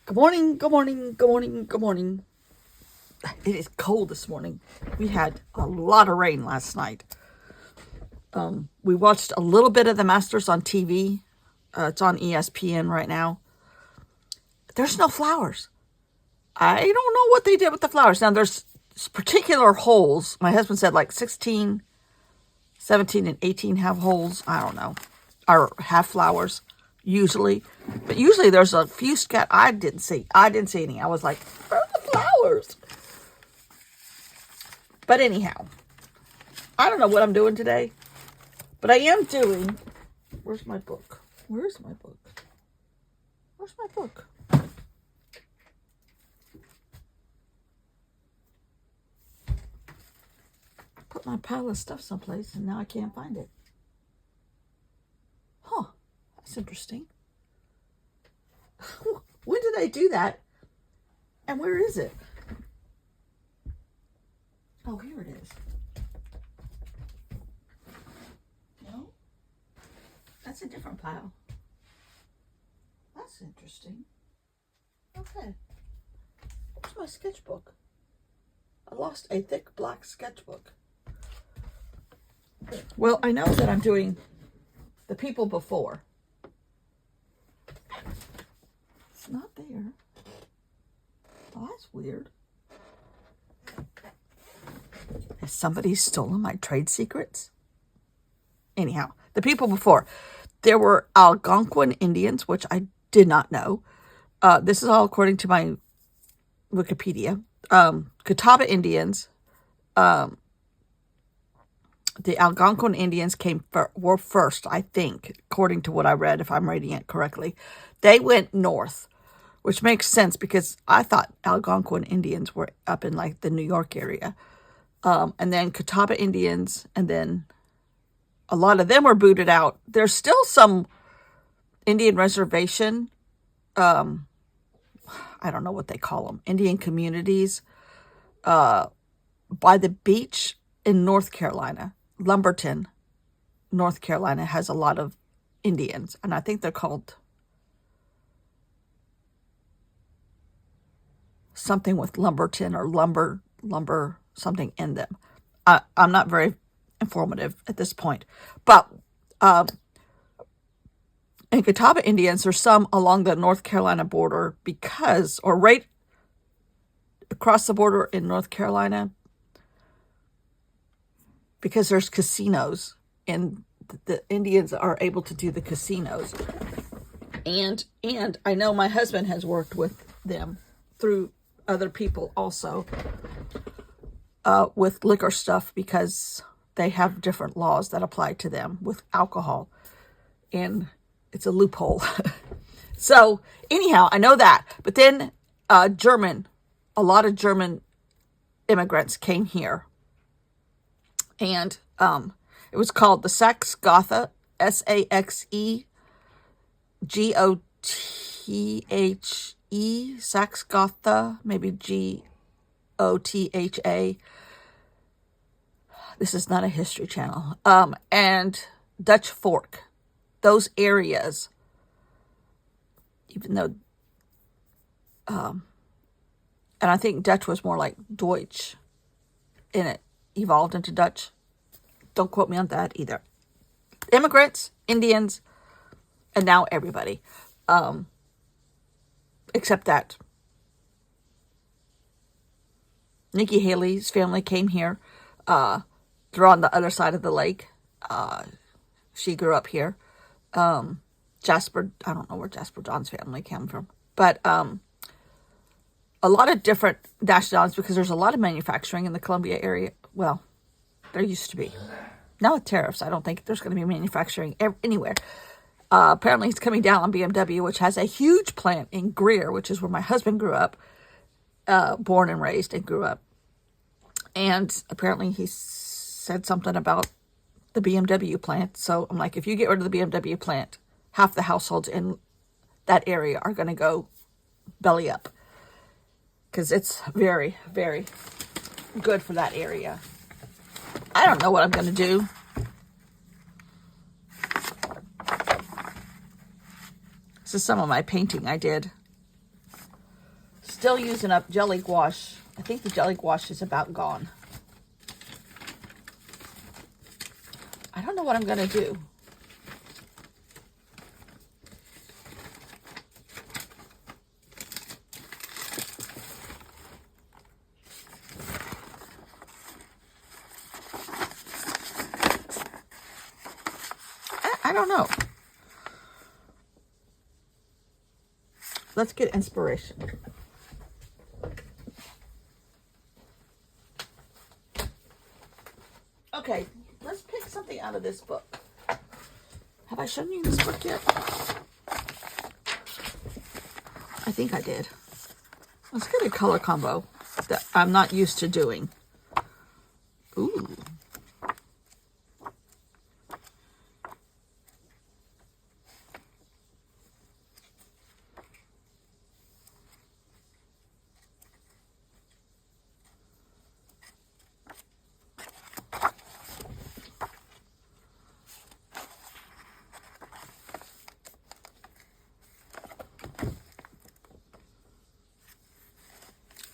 Good morning, good morning, good morning, good morning. It is cold this morning. We had a lot of rain last night. We watched a little bit of the Masters on TV. It's on ESPN right now. There's no flowers. I don't know what they did with the flowers. Now, there's particular holes. My husband said like 16, 17, and 18 have holes. I don't know. Or have flowers, usually. But usually there's a few I didn't see any. I was like, where are the flowers? But anyhow, I don't know what I'm doing today. But I am doing... Where's my book? Where's my book? Where's my book? Put my pile of stuff someplace and now I can't find it. Huh. That's interesting. When did I do that? And where is it? Oh, here it is. No? That's a different pile. That's interesting. Okay. Where's my sketchbook? I lost a thick black sketchbook. Well, I know that I'm doing the people before. It's not there. Oh, that's weird. Has somebody stolen my trade secrets? Anyhow, the people before. There were Algonquin Indians, which I did not know. This is all according to my Wikipedia. Catawba Indians. The Algonquin Indians were first, I think, according to what I read, if I'm reading it correctly. They went north, which makes sense because I thought Algonquin Indians were up in like the New York area. And then Catawba Indians, and then a lot of them were booted out. There's still some Indian reservation, I don't know what they call them, Indian communities, by the beach in North Carolina. Lumberton, North Carolina has a lot of Indians, and I think they're called something with Lumberton or lumber, something in them. I'm not very informative at this point, but in Catawba Indians, there's some along the North Carolina border or right across the border in North Carolina, because there's casinos and the Indians are able to do the casinos. And I know my husband has worked with them through other people also with liquor stuff, because they have different laws that apply to them with alcohol. And it's a loophole. So anyhow, I know that. But then a lot of German immigrants came here. And it was called the Saxe-Gotha, Saxegothe, Saxe-Gotha, maybe Gotha. This is not a history channel. And Dutch Fork, those areas, even though, and I think Dutch was more like Deutsch, and it evolved into Dutch. Don't quote me on that either. Immigrants, Indians, and now everybody. Except that Nikki Haley's family came here. They're on the other side of the lake. She grew up here. Jasper, I don't know where Jasper John's family came from. But a lot of different nationalities, because there's a lot of manufacturing in the Columbia area. Well, there used to be. Now with tariffs, I don't think there's going to be manufacturing anywhere. Apparently, he's coming down on BMW, which has a huge plant in Greer, which is where my husband grew up, born and raised and grew up. And apparently, he said something about the BMW plant. So I'm like, if you get rid of the BMW plant, half the households in that area are going to go belly up, because it's very, very good for that area. I don't know what I'm going to do. This is some of my painting I did. still using up jelly gouache. I think the jelly gouache is about gone. I don't know what I'm going to do. I don't know. Let's get inspiration. Okay, let's pick something out of this book. Have I shown you this book yet? I think I did. Let's get a color combo that I'm not used to doing. Ooh.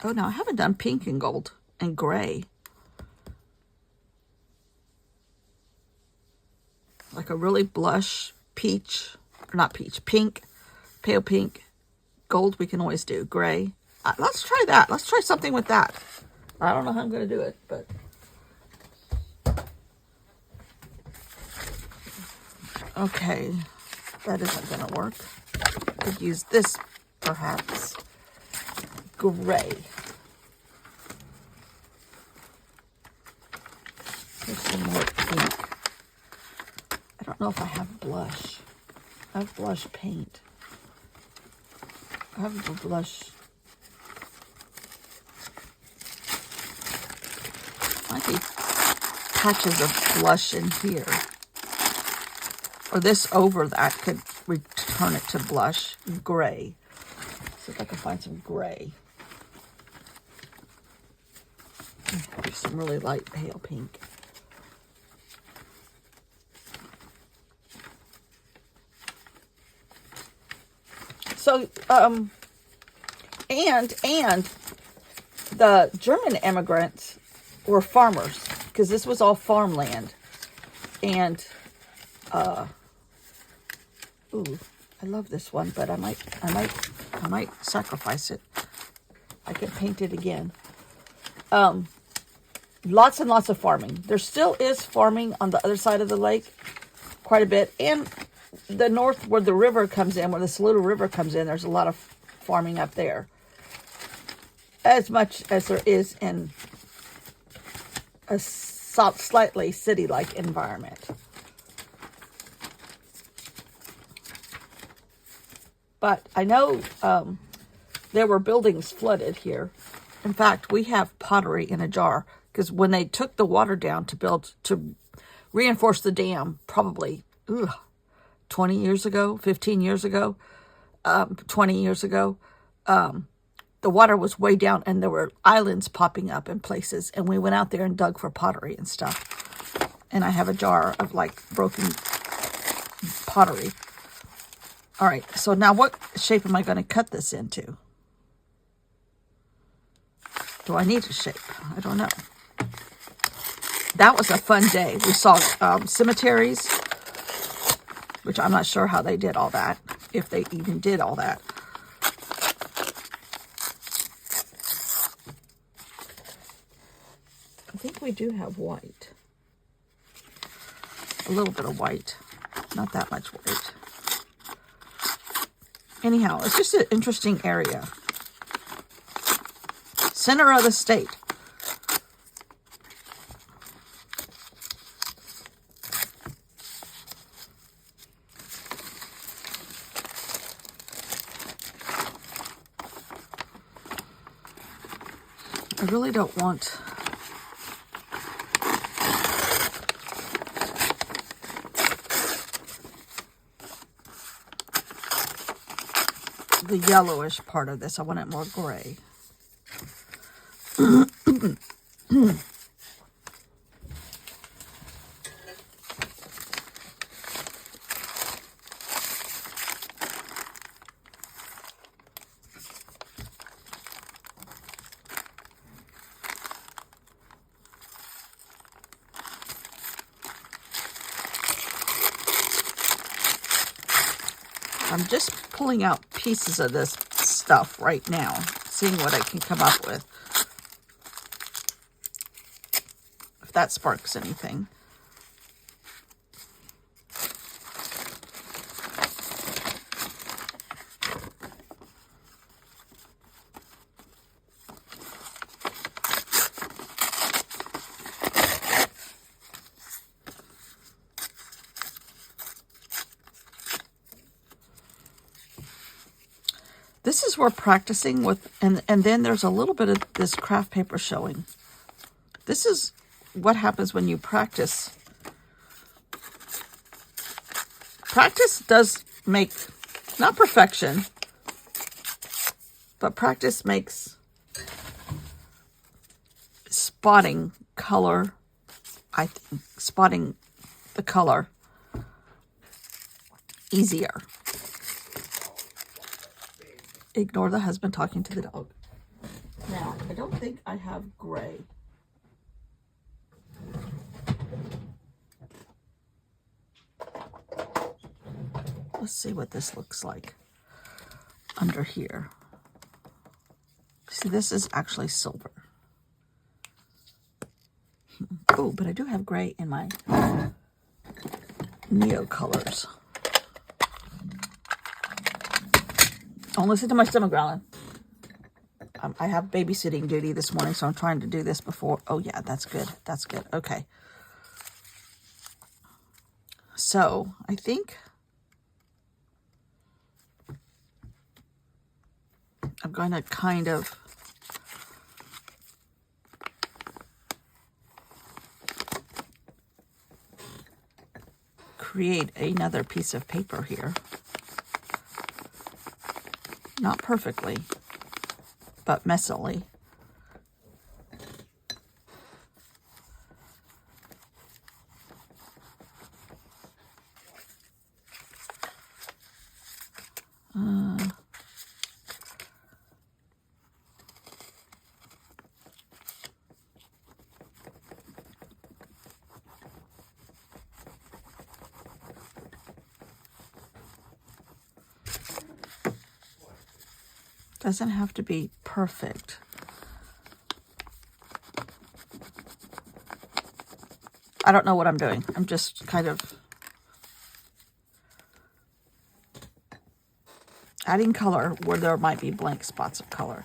Oh, no, I haven't done pink and gold and gray. Like a really blush peach, or not peach, pink, pale pink, gold we can always do, gray. Let's try that. Let's try something with that. I don't know how I'm going to do it, but... Okay, that isn't going to work. Could use this, perhaps. Gray. Here's some more pink. I don't know if I have blush. I have blush paint. I have a blush. Might be patches of blush in here. Or this over that could return it to blush. Gray. See if I can find some gray. There's some really light pale pink. So, and the German immigrants were farmers, because this was all farmland. And, ooh, I love this one, but I might sacrifice it. I can paint it again. Lots and lots of farming. There still is farming on the other side of the lake, quite a bit. And the north, where the river comes in, where the Saluda River comes in, there's a lot of farming up there. As much as there is in a slightly city-like environment. But I know there were buildings flooded here. In fact, we have pottery in a jar, because when they took the water down to reinforce the dam, probably 20 years ago, 15 years ago, 20 years ago, the water was way down and there were islands popping up in places. And we went out there and dug for pottery and stuff. And I have a jar of like broken pottery. All right, so now what shape am I going to cut this into? Do I need a shape? I don't know. That was a fun day. We saw cemeteries, which I'm not sure how they did all that, if they even did all that. I think we do have white. A little bit of white. Not that much white. Anyhow, it's just an interesting area. Center of the state. I really don't want the yellowish part of this. I want it more gray. I'm just pulling out pieces of this stuff right now, seeing what I can come up with. If that sparks anything. This is where practicing with, and then there's a little bit of this craft paper showing. This is what happens when you practice. Practice does make, not perfection, but practice makes spotting color, I think, spotting the color easier. Ignore the husband talking to the dog. Now, I don't think I have gray. Let's see what this looks like under here. See, this is actually silver. Oh, but I do have gray in my Neo colors. Don't listen to my stomach growling. I have babysitting duty this morning, so I'm trying to do this before. Oh, yeah, that's good. That's good. Okay. So, I think I'm going to kind of create another piece of paper here. Not perfectly, but messily. Doesn't have to be perfect. I don't know what I'm doing. I'm just kind of adding color where there might be blank spots of color.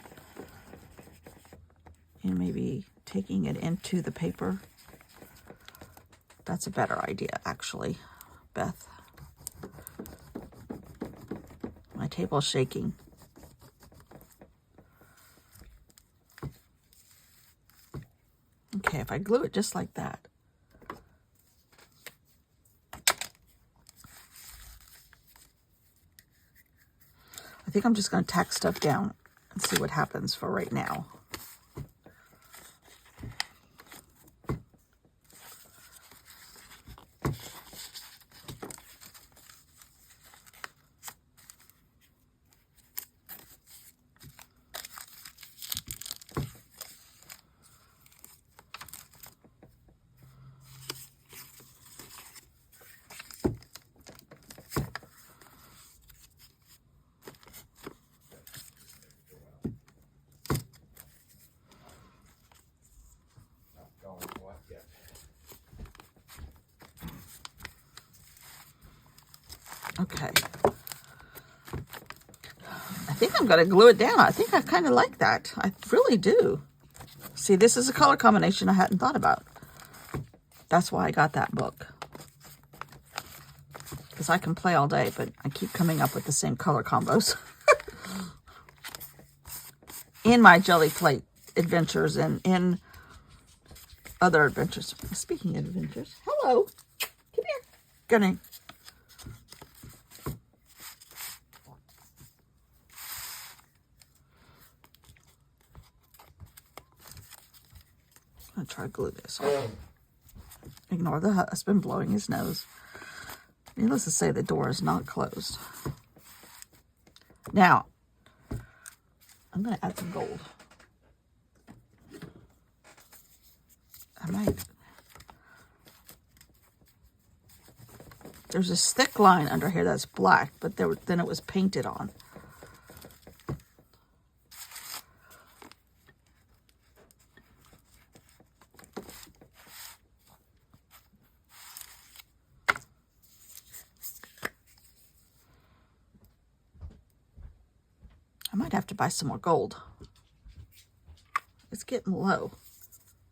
And maybe taking it into the paper. That's a better idea, actually, Beth. My table's shaking. Okay, if I glue it just like that. I think I'm just going to tack stuff down and see what happens for right now. Okay. I think I'm going to glue it down. I think I kind of like that. I really do. See, this is a color combination I hadn't thought about. That's why I got that book. Because I can play all day, but I keep coming up with the same color combos. In my Jelly Plate adventures and in other adventures. Speaking of adventures, hello. Come here. Gonna. I'm going to try to glue this. Ignore the husband blowing his nose. Needless to say, the door is not closed. Now, I'm going to add some gold. I might. There's this thick line under here that's black, but then it was painted on. I might have to buy some more gold. It's getting low.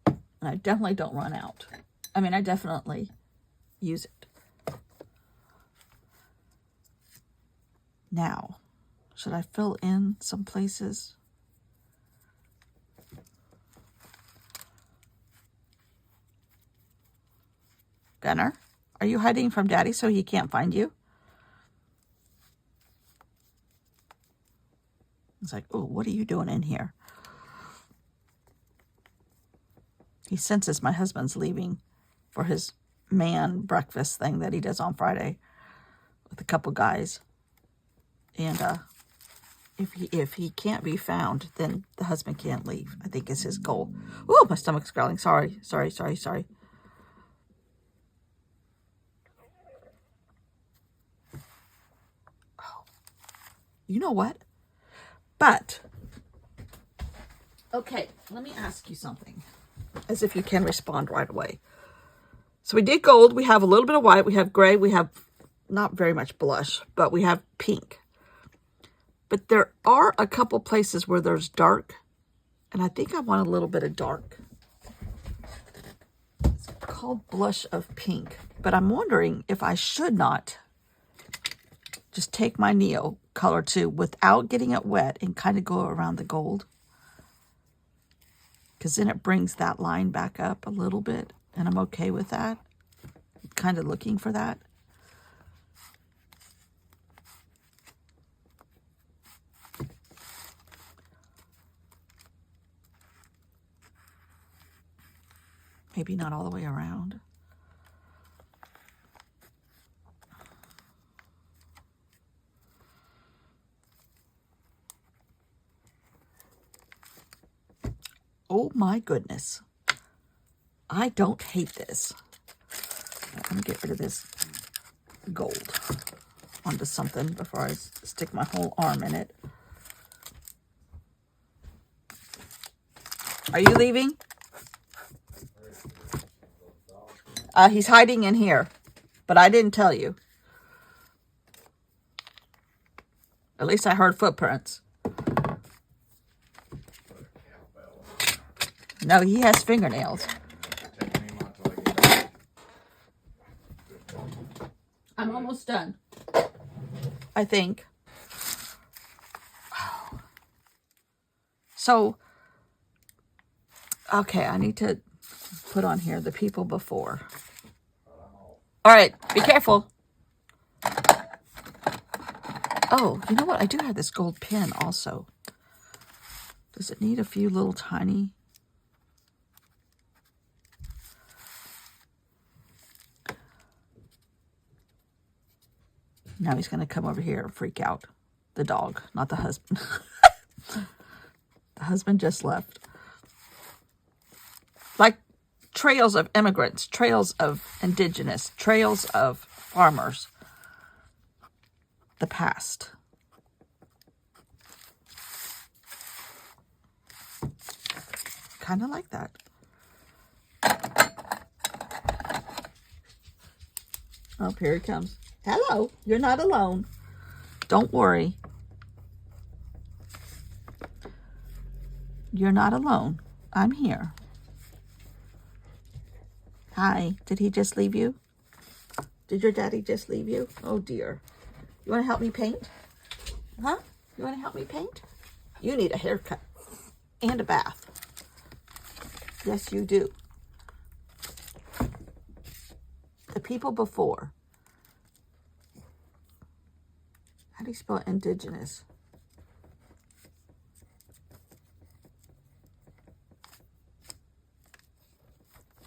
And I definitely don't run out. I mean, I definitely use it. Now, should I fill in some places? Gunner, are you hiding from Daddy so he can't find you? It's like, oh, what are you doing in here? He senses my husband's leaving for his man breakfast thing that he does on Friday with a couple guys. And if he can't be found, then the husband can't leave. I think is his goal. Oh, my stomach's growling. Sorry. Oh, you know what? But, okay, let me ask you something, as if you can respond right away. So we did gold, we have a little bit of white, we have gray, we have not very much blush, but we have pink. But there are a couple places where there's dark, and I think I want a little bit of dark. It's called blush of pink, but I'm wondering if I should not just take my Neo color too without getting it wet and kind of go around the gold. Because then it brings that line back up a little bit, and I'm okay with that. Kind of looking for that. Maybe not all the way around. Oh my goodness. I don't hate this. I'm going to get rid of this gold onto something before I stick my whole arm in it. Are you leaving? He's hiding in here, but I didn't tell you. At least I heard footprints. No, he has fingernails. I'm almost done, I think. So, okay, I need to put on here the people before. All right, be careful. Oh, you know what? I do have this gold pin also. Does it need a few little tiny? Now he's going to come over here and freak out. The dog, not the husband. The husband just left. Like trails of immigrants, trails of indigenous, trails of farmers. The past. Kind of like that. Oh, here he comes. Hello, you're not alone. Don't worry. You're not alone. I'm here. Hi, did he just leave you? Did your daddy just leave you? Oh dear. You want to help me paint? Huh? You want to help me paint? You need a haircut and a bath. Yes, you do. The people before. How do you spell indigenous?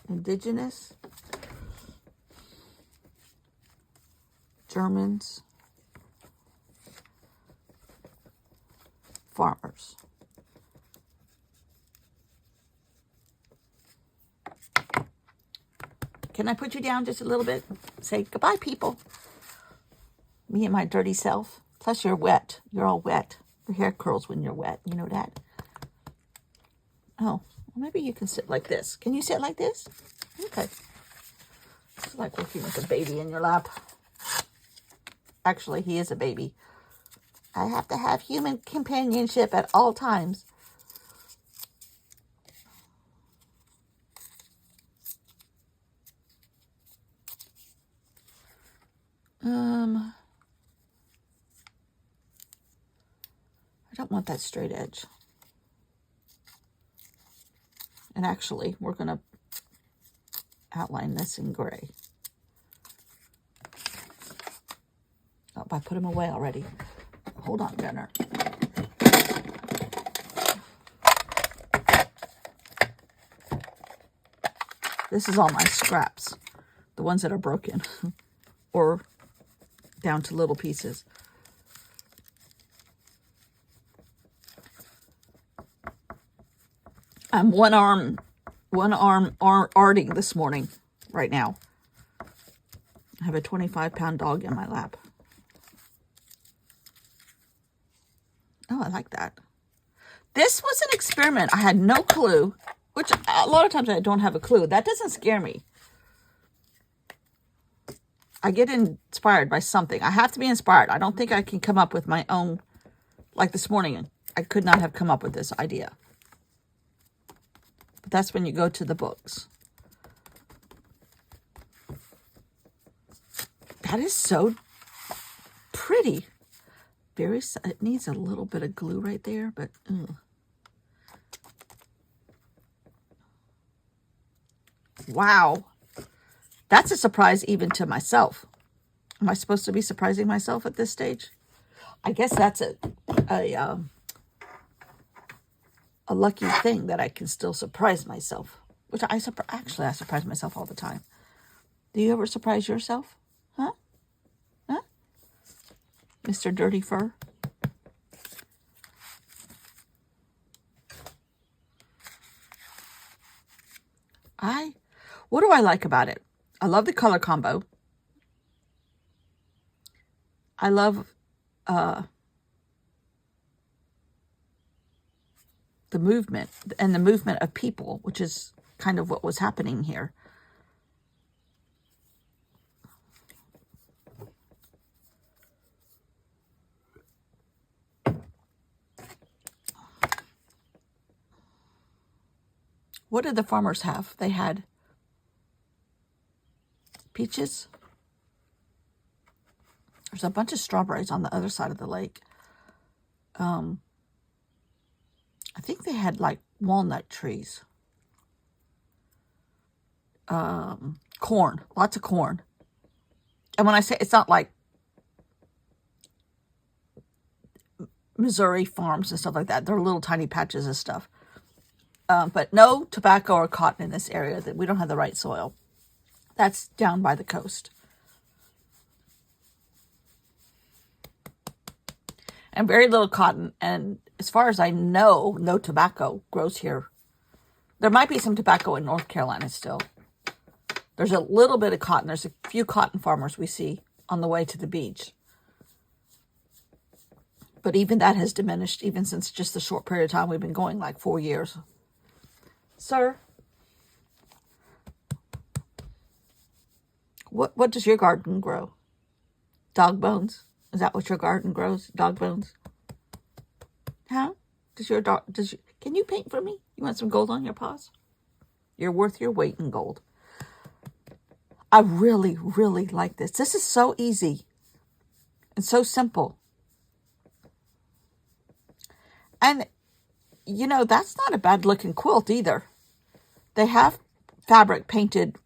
Indigenous. Germans. Farmers. Can I put you down just a little bit? Say goodbye, people. Me and my dirty self. Plus, you're wet. You're all wet. Your hair curls when you're wet. You know that? Oh, well, maybe you can sit like this. Can you sit like this? Okay. It's like working with a baby in your lap. Actually, he is a baby. I have to have human companionship at all times. I don't want that straight edge. And actually, we're going to outline this in gray. Oh, I put him away already. Hold on, Gunner. This is all my scraps. The ones that are broken. Or down to little pieces. I'm one arm arting this morning, right now. I have a 25-pound dog in my lap. Oh, I like that. This was an experiment. I had no clue, which a lot of times I don't have a clue. That doesn't scare me. I get inspired by something. I have to be inspired. I don't think I can come up with my own. Like this morning, I could not have come up with this idea. But that's when you go to the books. That is so pretty. It needs a little bit of glue right there, but wow. That's a surprise even to myself. Am I supposed to be surprising myself at this stage? I guess that's a lucky thing that I can still surprise myself. Which I surprise myself all the time. Do you ever surprise yourself? Huh? Huh? Mr. Dirty Fur? What do I like about it? I love the color combo. I love the movement and the movement of people, which is kind of what was happening here. What did the farmers have? They had peaches. There's a bunch of strawberries on the other side of the lake. I think they had like walnut trees. Corn, lots of corn. And when I say it's not like Missouri farms and stuff like that, they're little tiny patches of stuff. But no tobacco or cotton in this area. That we don't have the right soil. That's down by the coast. And very little cotton. And as far as I know, no tobacco grows here. There might be some tobacco in North Carolina still. There's a little bit of cotton. There's a few cotton farmers we see on the way to the beach. But even that has diminished, even since just the short period of time we've been going, like 4 years. Sir, what does your garden grow? Dog bones? Is that what your garden grows? Dog bones? Huh? Can you paint for me? You want some gold on your paws? You're worth your weight in gold. I really, really like this. This is so easy and so simple. And, you know, that's not a bad looking quilt either. They have fabric painted,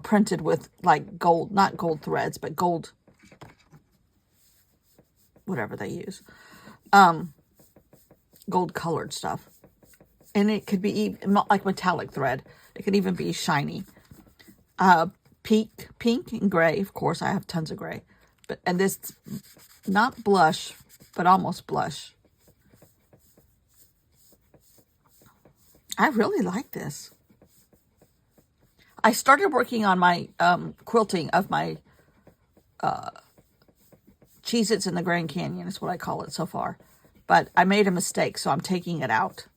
printed with like gold, not gold threads, but gold, whatever they use. Gold colored stuff. And it could be like metallic thread. It could even be shiny. Pink and gray. Of course, I have tons of gray. And this, not blush, but almost blush. I really like this. I started working on my quilting of my Cheez-Its in the Grand Canyon is what I call it so far. But I made a mistake, so I'm taking it out.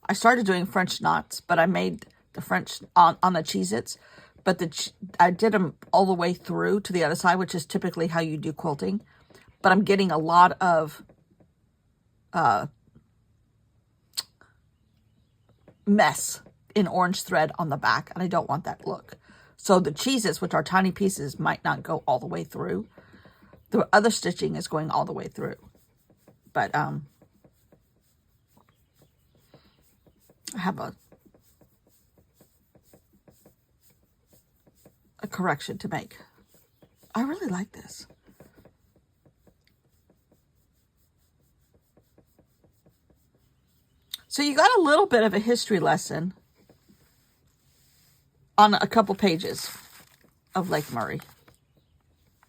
I started doing French knots, but I made the French on the Cheez-Its. But I did them all the way through to the other side, which is typically how you do quilting. But I'm getting a lot of mess in orange thread on the back, and I don't want that look. So the Cheez-Its, which are tiny pieces, might not go all the way through. The other stitching is going all the way through. But I have a correction to make. I really like this. So you got a little bit of a history lesson on a couple pages of Lake Murray.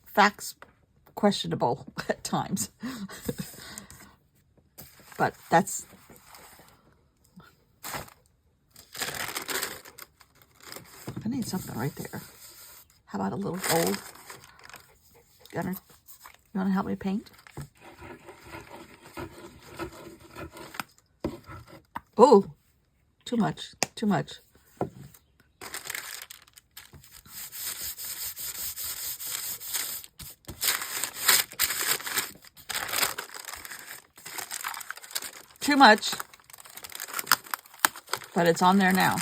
Facts questionable at times. But that's... I need something right there. How about a little gold? Gunner, you want to help me paint? Oh, too much, too much. Too much, but it's on there now.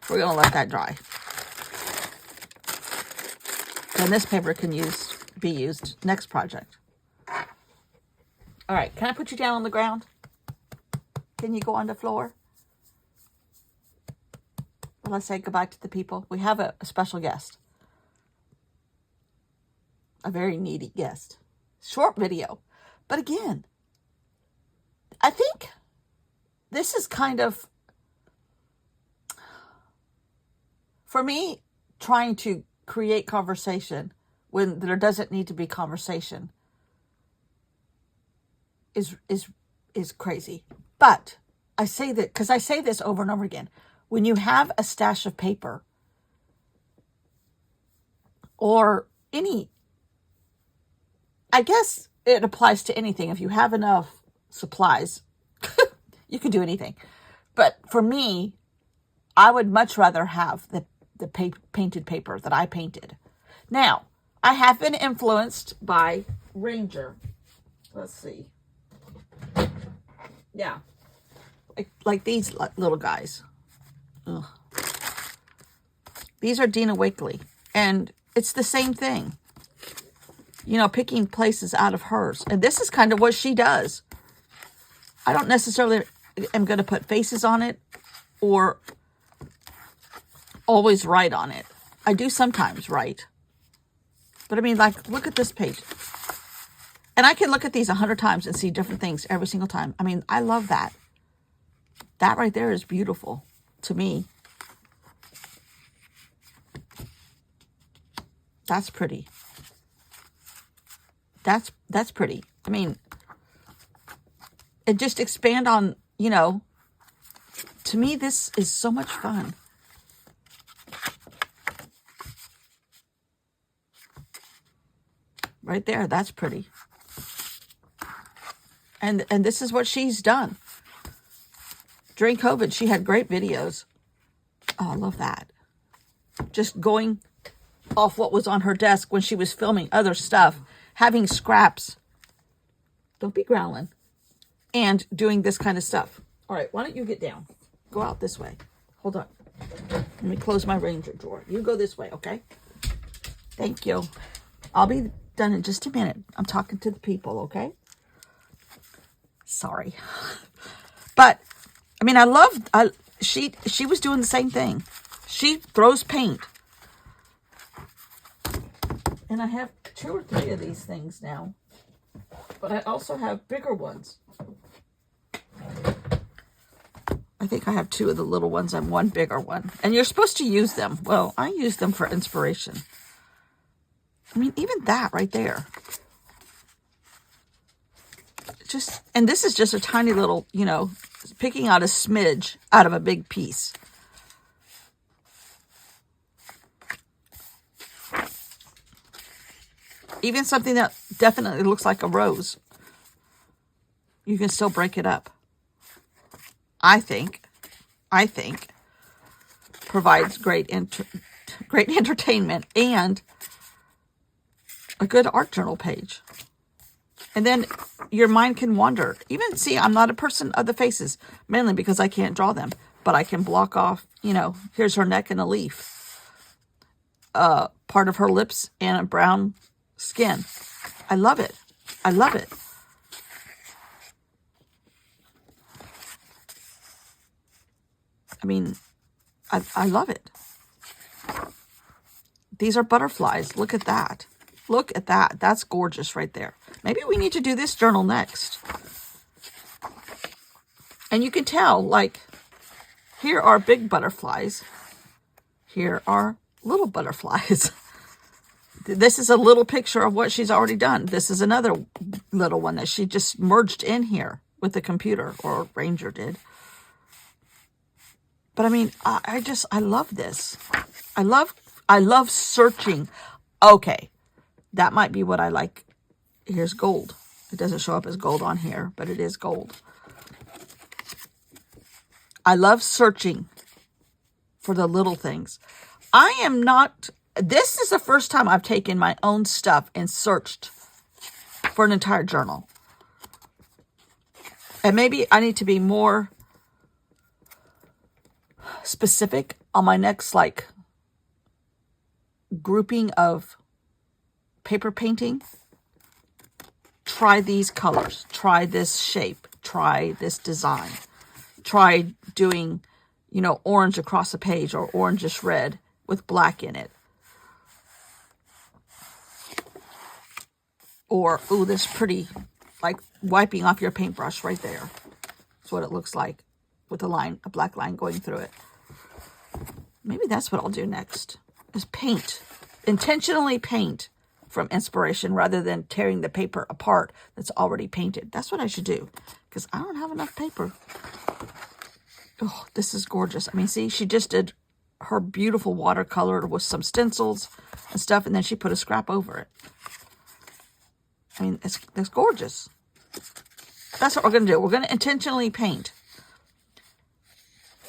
We're going to let that dry. And this paper can be used next project. All right, can I put you down on the ground? Can you go on the floor? Well, let's say goodbye to the people. We have a special guest. A very needy guest. Short video. But again, I think this is kind of, for me, trying to create conversation when there doesn't need to be conversation is crazy. But I say that because I say this over and over again. When you have a stash of paper or any, I guess it applies to anything. If you have enough supplies, you can do anything. But for me, I would much rather have the painted paper that I painted. Now, I have been influenced by Ranger. Let's see. Yeah. Like these little guys. Ugh. These are Dina Wakley. And it's the same thing. You know, picking places out of hers. And this is kind of what she does. I don't necessarily am going to put faces on it or always write on it. I do sometimes write. But I mean, like, look at this page. And I can look at these 100 times and see different things every single time. I mean, I love that. That right there is beautiful to me. That's pretty. That's pretty. I mean, and just expand on, you know, to me, this is so much fun. Right there, that's pretty. And this is what she's done. During COVID, she had great videos. Oh, I love that. Just going off what was on her desk when she was filming other stuff, having scraps. Don't be growling. And doing this kind of stuff. All right, why don't you get down? Go out this way. Hold on. Let me close my Ranger drawer. You go this way, okay? Thank you. I'll be done in just a minute. I'm talking to the people, okay? Sorry. But, I mean, she was doing the same thing. She throws paint. And I have 2 or 3 of these things now. But I also have bigger ones. I think I have 2 of the little ones and 1 bigger one. And you're supposed to use them. Well, I use them for inspiration. I mean, even that right there. And this is just a tiny little, you know, picking out a smidge out of a big piece. Even something that definitely looks like a rose. You can still break it up. I think provides great entertainment and a good art journal page. And then your mind can wander. Even, see, I'm not a person of the faces, mainly because I can't draw them. But I can block off, you know, here's her neck and a leaf. Part of her lips and a brown skin. I love it. I love it. I mean, I love it. These are butterflies. Look at that. Look at that. That's gorgeous right there. Maybe we need to do this journal next. And you can tell, like, here are big butterflies. Here are little butterflies. This is a little picture of what she's already done. This is another little one that she just merged in here with the computer, or Ranger did. But I mean, I love this. I love searching. Okay, that might be what I like. Here's gold. It doesn't show up as gold on here, but it is gold. I love searching for the little things. This is the first time I've taken my own stuff and searched for an entire journal. And maybe I need to be more specific on my next, like, grouping of paper painting. Try these colors. Try this shape. Try this design. Try doing, you know, orange across a page, or orangish red with black in it. Or, ooh, this pretty, like wiping off your paintbrush right there. That's what it looks like, with a black line going through it. Maybe that's what I'll do next, is paint. Intentionally paint from inspiration rather than tearing the paper apart that's already painted. That's what I should do, because I don't have enough paper. Oh, this is gorgeous. I mean, see, she just did her beautiful watercolor with some stencils and stuff, and then she put a scrap over it. I mean, it's gorgeous. That's what we're going to do. We're going to intentionally paint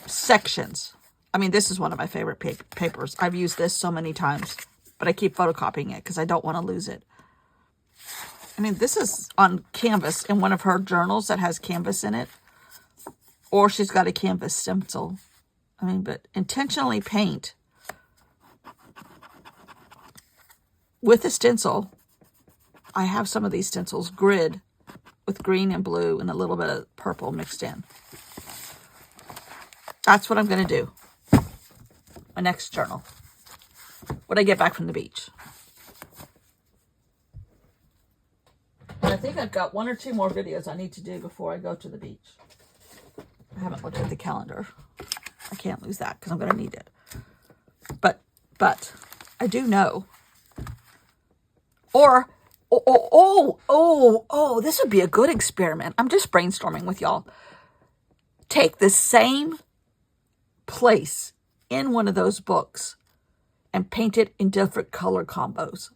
sections. I mean, this is one of my favorite papers. I've used this so many times, but I keep photocopying it because I don't want to lose it. I mean, this is on canvas in one of her journals that has canvas in it. Or she's got a canvas stencil. I mean, but intentionally paint with a stencil. I have some of these stencils grid with green and blue and a little bit of purple mixed in. That's what I'm going to do. My next journal. When I get back from the beach. And I think I've got 1 or 2 more videos I need to do before I go to the beach. I haven't looked at the calendar. I can't lose that because I'm going to need it. But I do know. Or, this would be a good experiment. I'm just brainstorming with y'all. Take the same place in one of those books and paint it in different color combos.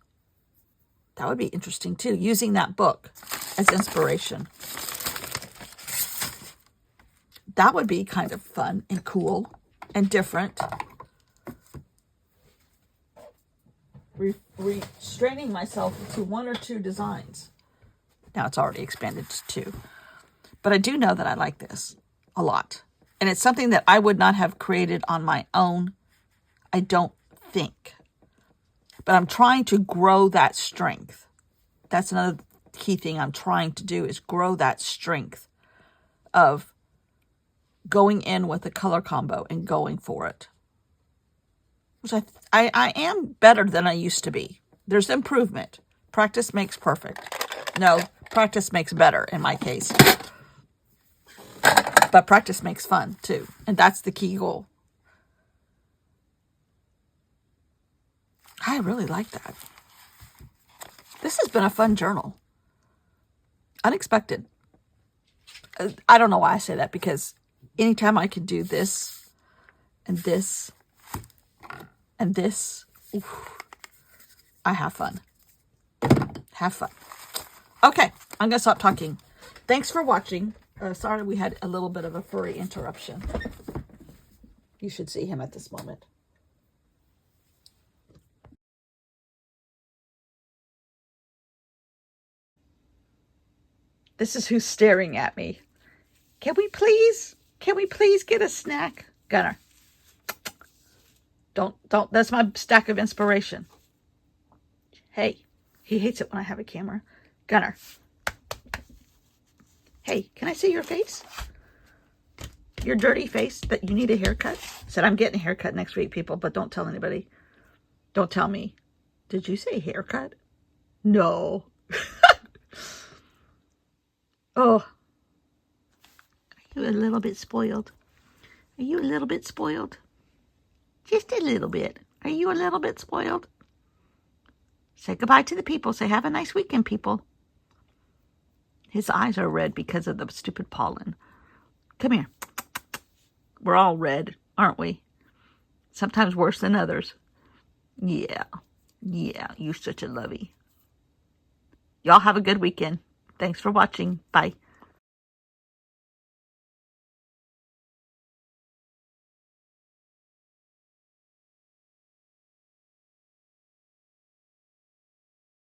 That would be interesting too, using that book as inspiration. That would be kind of fun and cool and different. Restraining myself to 1 or 2 designs. Now it's already expanded to 2. But I do know that I like this a lot. And it's something that I would not have created on my own, I don't think. But I'm trying to grow that strength. That's another key thing I'm trying to do, is grow that strength of going in with a color combo and going for it. Which I am better than I used to be. There's improvement. Practice makes perfect. No, practice makes better in my case. But practice makes fun too. And that's the key goal. I really like that. This has been a fun journal. Unexpected. I don't know why I say that, because anytime I can do this and this and this, oof, I have fun. Have fun. Okay, I'm going to stop talking. Thanks for watching. Sorry we had a little bit of a furry interruption. You should see him at this moment. This is who's staring at me. Can we please get a snack? Gunner. Don't, that's my stack of inspiration. Hey, he hates it when I have a camera. Gunner. Hey, can I see your face? Your dirty face that you need a haircut? Said I'm getting a haircut next week, people, but don't tell anybody. Don't tell me. Did you say haircut? No. Oh. Are you a little bit spoiled? Are you a little bit spoiled? Just a little bit. Are you a little bit spoiled? Say goodbye to the people. Say have a nice weekend, people. His eyes are red because of the stupid pollen. Come here. We're all red, aren't we? Sometimes worse than others. Yeah. Yeah, you're such a lovey. Y'all have a good weekend. Thanks for watching. Bye.